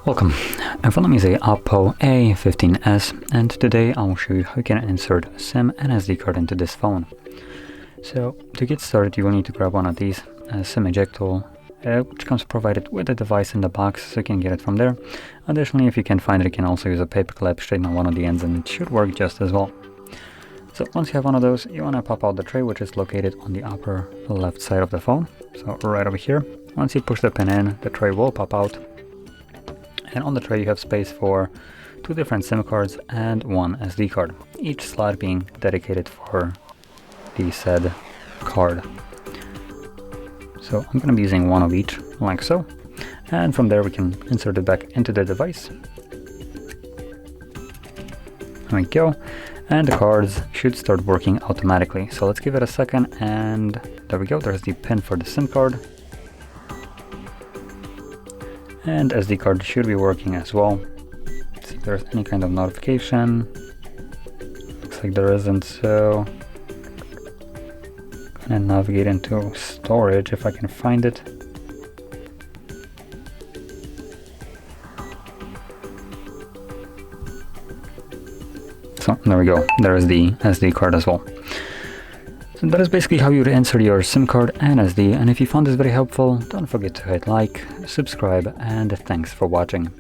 Welcome, in front of me is a OPPO A15s, and today I will show you how you can insert a SIM and SD card into this phone. So to get started, you will need to grab one of these, a SIM eject tool, which comes provided with the device in the box, so you can get it from there. Additionally, if you can find it, you can also use a paper clip, straighten on one of the ends, and it should work just as well. So once you have one of those, you want to pop out the tray, which is located on the upper left side of the phone, so right over here. Once you push the pin in, the tray will pop out. And on the tray you have space for 2 different SIM cards and 1 SD card, each slot being dedicated for the said card. So I'm going to be using one of each, like so, and from there we can insert it back into the device. There we go, and the cards should start working automatically. So let's give it a second, and there we go, there's the pin for the SIM card. And SD card should be working as well. See if there's any kind of notification. Looks like there isn't, so I'm gonna navigate into storage if I can find it. So there we go, there is the SD card as well. So that is basically how you would insert your SIM card and SD, and if you found this very helpful, don't forget to hit like, subscribe, and thanks for watching.